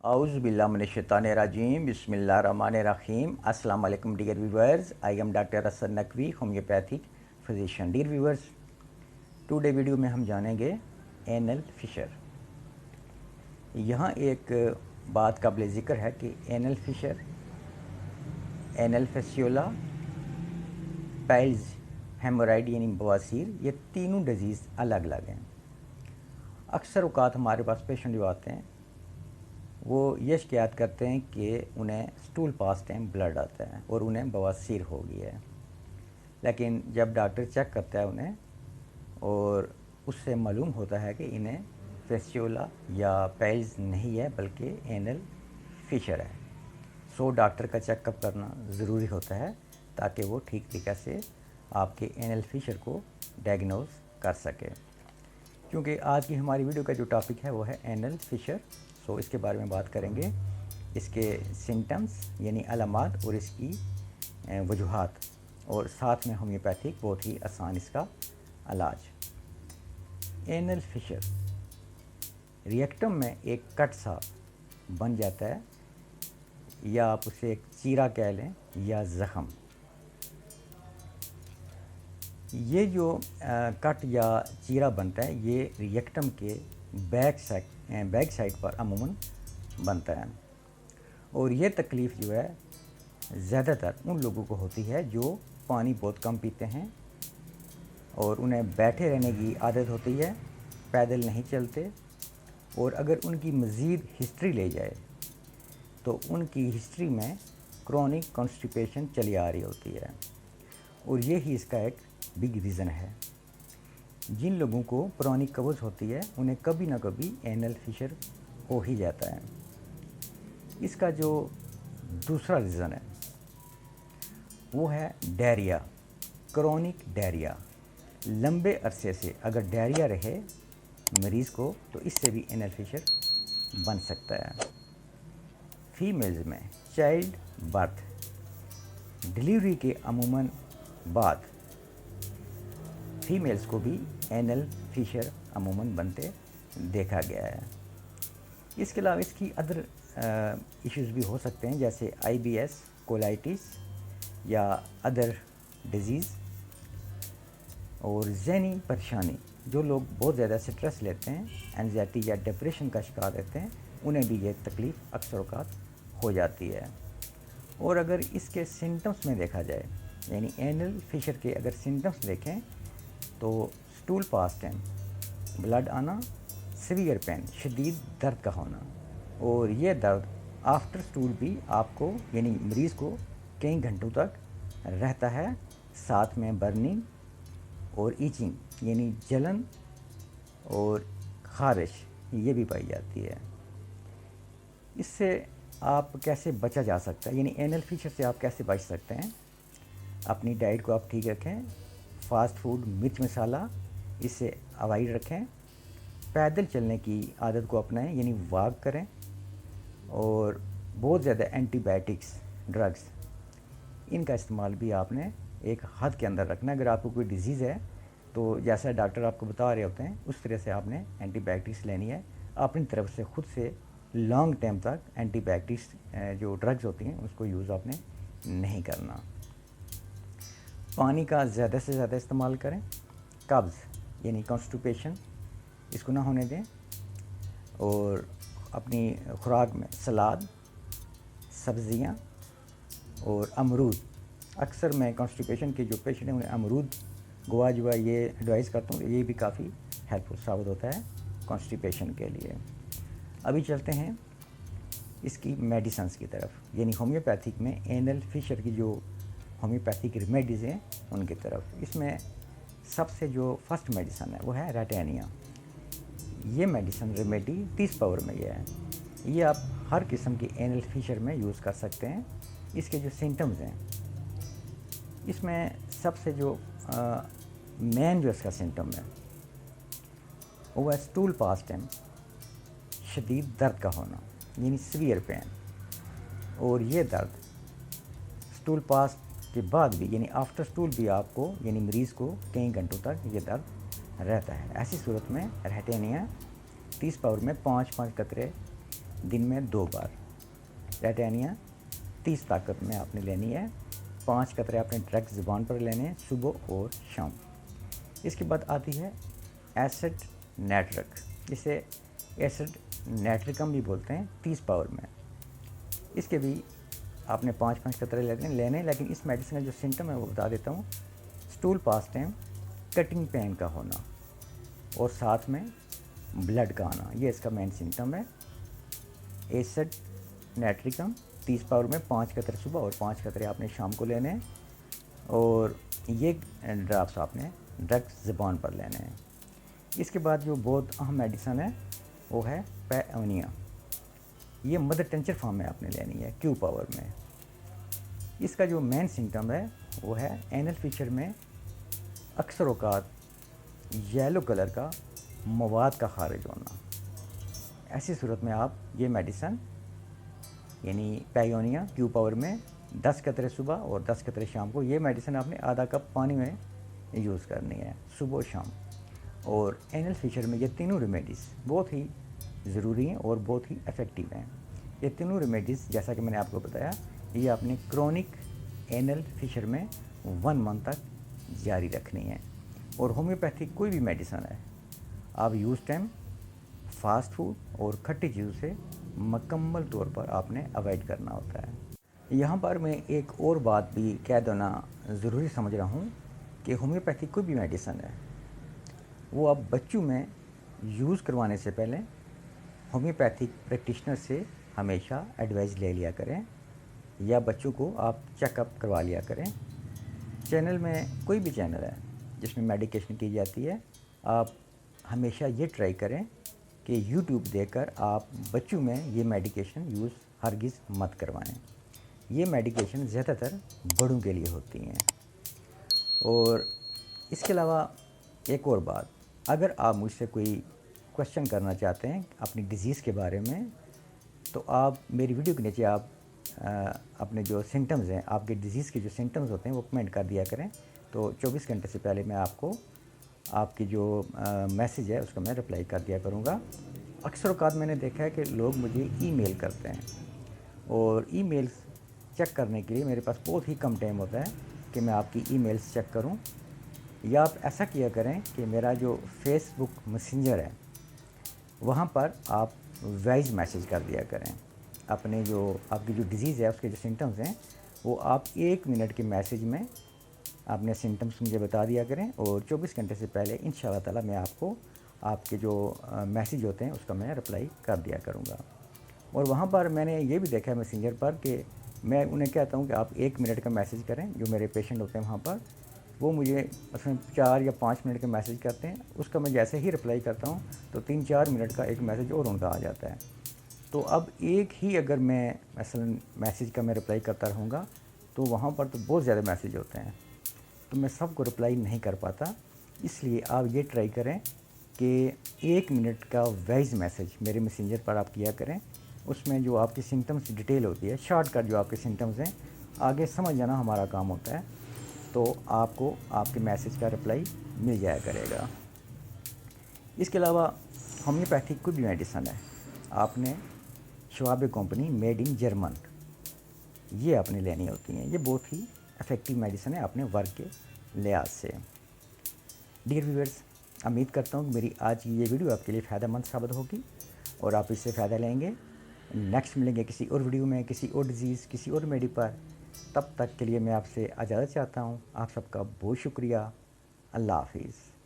Auzubillahiminash-shaytanir-rajim. Bismillahir-rahmanir-rahim. Assalamu alaikum dear viewers. I am Dr. Asad Naqvi, homeopathic physician. Dear viewers, today video में हम जानेंगे anal fissure. यहाँ एक बात काबिल ज़िक्र है कि anal fissure, anal Fasciola, piles, haemorrhoid यानी बवासीर, ये तीनों डिजीज़ अलग अलग हैं। अक्सर औकात हमारे पास पेशेंट जो आते हैं वो ये शिकायत करते हैं कि उन्हें स्टूल पास टाइम ब्लड आता है और उन्हें बवासीर हो गई है। लेकिन जब डॉक्टर चेक करता है उन्हें और उससे मालूम होता है कि इन्हें फेसियोला या पाइल्स नहीं है बल्कि एनल फिशर है। सो डॉक्टर का चेकअप करना ज़रूरी होता है ताकि वो ठीक तरीके से आपके एनल फिशर को डायग्नोज कर सके। क्योंकि आज की हमारी वीडियो का जो टॉपिक है वो है एनल फिशर। सो इसके बारे में बात करेंगे, इसके सिम्टम्स यानी अलामात और इसकी वजूहात, और साथ में होम्योपैथिक बहुत ही आसान इसका इलाज। एनल फिशर रिएक्टम में एक कट सा बन जाता है, या आप उसे एक चीरा कह लें या ज़ख़म। ये जो कट या चीरा बनता है ये रिएक्टम के बैक साइड पर अमूमन बनता है, और ये तकलीफ़ जो है ज़्यादातर उन लोगों को होती है जो पानी बहुत कम पीते हैं और उन्हें बैठे रहने की आदत होती है, पैदल नहीं चलते, और अगर उनकी मज़ीद हिस्ट्री ले जाए तो उनकी हिस्ट्री में क्रॉनिक कॉन्स्टिपेशन चली आ रही होती है, और ये ही इसका एक बिग रीज़न है। जिन लोगों को पुरानी कब्ज़ होती है उन्हें कभी ना कभी एनल फिशर हो ही जाता है। इसका जो दूसरा रीज़न है वो है डायरिया, क्रॉनिक डायरिया। लंबे अरसे से अगर डायरिया रहे मरीज़ को तो इससे भी एनल फिशर बन सकता है। फीमेल्स में चाइल्ड बर्थ, डिलीवरी के अमूमन बाद फीमेल्स को भी एनल फिशर अमूमन बनते देखा गया है। इसके अलावा इसकी अदर इश्यूज़ भी हो सकते हैं, जैसे IBS, कोलाइटिस या अदर डिजीज़, और ज़हनी परेशानी। जो लोग बहुत ज़्यादा स्ट्रेस लेते हैं, एंजाइटी या डिप्रेशन का शिकार रहते हैं, उन्हें भी ये तकलीफ़ अक्सर औक़ात हो जाती है। और अगर इसके सिम्टम्स में देखा जाए, यानी एनल फिशर के अगर सिम्टम्स देखें तो स्टूल पास टाइम ब्लड आना, सीवियर पेन, शदीद दर्द का होना, और ये दर्द आफ्टर स्टूल भी आपको यानी मरीज़ को कई घंटों तक रहता है। साथ में बर्निंग और ईचिंग यानी जलन और ख़ारिश ये भी पाई जाती है। इससे आप कैसे बचा जा सकता है, यानी एनल फिशर से आप कैसे बच सकते हैं? अपनी डाइट को आप ठीक रखें, फास्ट फूड, मिर्च मसाला इससे अवॉइड रखें, पैदल चलने की आदत को अपनाएं यानी वॉक करें, और बहुत ज़्यादा एंटीबायोटिक्स, ड्रग्स, इनका इस्तेमाल भी आपने एक हद के अंदर रखना है। अगर आपको कोई डिजीज़ है तो जैसा डॉक्टर आपको बता रहे होते हैं उस तरह से आपने एंटीबायोटिक्स लेनी है। अपनी तरफ से खुद से लॉन्ग टाइम तक एंटीबायोटिक्स जो ड्रग्स होती हैं उसको यूज़ आपने नहीं करना। पानी का ज़्यादा से ज़्यादा इस्तेमाल करें। कब्ज़ यानी कॉन्स्टिपेशन इसको ना होने दें, और अपनी खुराक में सलाद, सब्ज़ियाँ और अमरूद। अक्सर मैं कॉन्स्टिपेशन के जो पेशेंट हैं उन्हें अमरूद, गोवा जुआ ये एडवाइस करता हूँ, ये भी काफ़ी हेल्पफुल साबित होता है कॉन्स्टिपेशन के लिए। अभी चलते हैं इसकी मेडिसिन्स की तरफ, यानी होम्योपैथिक में एनल फिशर की जो होम्योपैथिक रेमेडीज़ हैं उनकी तरफ। इसमें सबसे जो फर्स्ट मेडिसन है वो है रेटेनिया। ये मेडिसन रेमेडी 30 पावर में ये है। ये आप हर किस्म की एनल फिशर में यूज़ कर सकते हैं। इसके जो सिम्टम्स हैं, इसमें सबसे जो मेन जो इसका सिम्टम है वो है स्टूल पास टाइम शदीद दर्द का होना यानी सीवियर पेन, और ये दर्द स्टूल पास के बाद भी यानी आफ्टर स्टूल भी आपको यानी मरीज़ को कई घंटों तक ये दर्द रहता है। ऐसी सूरत में रेटेनिया 30 पावर में 5-5 कतरे दिन में 2 बार। टाइटेनिया 30 ताकत में आपने लेनी है। 5 कतरे आपने डायरेक्ट ज़ुबान पर लेने हैं सुबह और शाम। इसके बाद आती है एसिड नाइट्रिक, जिसे एसिड नाइट्रिकम भी बोलते हैं, 30 पावर में। इसके भी आपने 5-5 कतरे लेने हैं। लेकिन इस मेडिसिन का जो सिम्टम है वो बता देता हूँ। Stool pass time, cutting pain का होना और साथ में ब्लड का आना, ये इसका मेन सिम्टम है। एसिड नाइट्रिकम 30 पावर में 5 कतरे सुबह और 5 कतरे आपने शाम को लेने हैं और ये ड्राप्स आपने डायरेक्ट ज़ुबान पर लेने हैं। इसके बाद जो बहुत अहम मेडिसिन है वो है पैओनिया। ये मदर टेंचर फॉर्म में आपने लेनी है क्यू पावर में। इसका जो मेन सिम्टम है वो है एनल फीचर में अक्सर औकात येलो कलर का मवाद का खारिज होना। ऐसी सूरत में आप ये मेडिसिन यानी पैओनिया क्यू पावर में 10 कतरे सुबह और 10 कतरे शाम को, ये मेडिसिन आपने आधा कप पानी में यूज़ करनी है सुबह और शाम। और एनल फीचर में ये तीनों रेमेडीज़ बहुत ही ज़रूरी हैं और बहुत ही इफ़ेक्टिव हैं। ये तीनों रेमेडीज़ जैसा कि मैंने आपको बताया, ये आपने क्रोनिक एनल फीचर में 1 मंथ तक जारी रखनी है। और होम्योपैथिक कोई भी मेडिसिन है, आप यूज़ टाइम फास्ट फूड और खट्टी चीज़ों से मुकम्मल तौर पर आपने अवॉइड करना होता है। यहाँ पर मैं एक और बात भी कह देना ज़रूरी समझ रहा हूँ कि होम्योपैथिक कोई भी मेडिसिन है वो आप बच्चों में यूज़ करवाने से पहले होम्योपैथिक प्रैक्टिशनर से हमेशा एडवाइस ले लिया करें या बच्चों को आप चेकअप करवा लिया करें। चैनल में कोई भी चैनल है जिसमें मेडिकेशन की जाती है, आप हमेशा ये ट्राई करें कि यूट्यूब देखकर आप बच्चों में ये मेडिकेशन यूज़ हरगिज़ मत करवाएं। ये मेडिकेशन ज़्यादातर बड़ों के लिए होती हैं। और इसके अलावा एक और बात, अगर आप मुझसे कोई क्वेश्चन करना चाहते हैं अपनी डिज़ीज़ के बारे में, तो आप मेरी वीडियो के नीचे आप अपने जो सिम्टम्स हैं, आपके डिज़ीज़ के जो सिम्टम्स होते हैं वो कमेंट कर दिया करें। तो 24 घंटे से पहले मैं आपको आपकी जो मैसेज है उसका मैं रिप्लाई कर दिया करूँगा। अक्सर औक़ात मैंने देखा है कि लोग मुझे ईमेल करते हैं और ईमेल्स चेक करने के लिए मेरे पास बहुत ही कम टाइम होता है कि मैं आपकी ईमेल्स चेक करूं। या आप ऐसा किया करें कि मेरा जो फेसबुक मैसेंजर है वहाँ पर आप वॉइस मैसेज कर दिया करें। अपने जो आपकी जो डिज़ीज़ है उसके जो सिम्टम्स हैं वो आप 1 मिनट के मैसेज में अपने सिम्टम्स मुझे बता दिया करें और 24 घंटे से पहले इंशाअल्लाह ताला मैं आपको आपके जो मैसेज होते हैं उसका मैं रिप्लाई कर दिया करूँगा। और वहाँ पर मैंने ये भी देखा है मैसेंजर पर कि मैं उन्हें कहता हूँ कि आप 1 मिनट का मैसेज करें। जो मेरे पेशेंट होते हैं वहाँ पर वो मुझे उसमें 4 या 5 मिनट का मैसेज करते हैं, उसका मैं जैसे ही रिप्लाई करता हूँ तो 3-4 मिनट का एक मैसेज और उनका आ जाता है। तो अब एक ही अगर मैं मसलन मैसेज का मैं रिप्लाई करता रहूँगा तो वहाँ पर तो बहुत ज़्यादा मैसेज होते हैं, तो मैं सबको रिप्लाई नहीं कर पाता। इसलिए आप ये ट्राई करें कि 1 मिनट का वॉइस मैसेज मेरे मैसेंजर पर आप किया करें। उसमें जो आपकी सिम्टम्स डिटेल होती है, शॉर्टकट जो आपके सिम्टम्स हैं, आगे समझ जाना हमारा काम होता है, तो आपको आपके मैसेज का रिप्लाई मिल जाया करेगा। इसके अलावा होम्योपैथिक कोई भी मेडिसिन है, आपने Schwab company made in German ये आपने लेनी होती हैं। ये बहुत ही इफ़ेक्टिव मेडिसिन है अपने वर्क के लिहाज से। डियर व्यूअर्स, उम्मीद करता हूँ कि मेरी आज की ये वीडियो आपके लिए फ़ायदेमंद साबित होगी और आप इससे फ़ायदा लेंगे। नेक्स्ट मिलेंगे किसी और वीडियो में, किसी और डिज़ीज़, किसी और मेडी पर। तब तक के लिए मैं आपसे इजाज़त चाहता हूँ। आप सबका बहुत शुक्रिया। अल्लाह हाफिज़।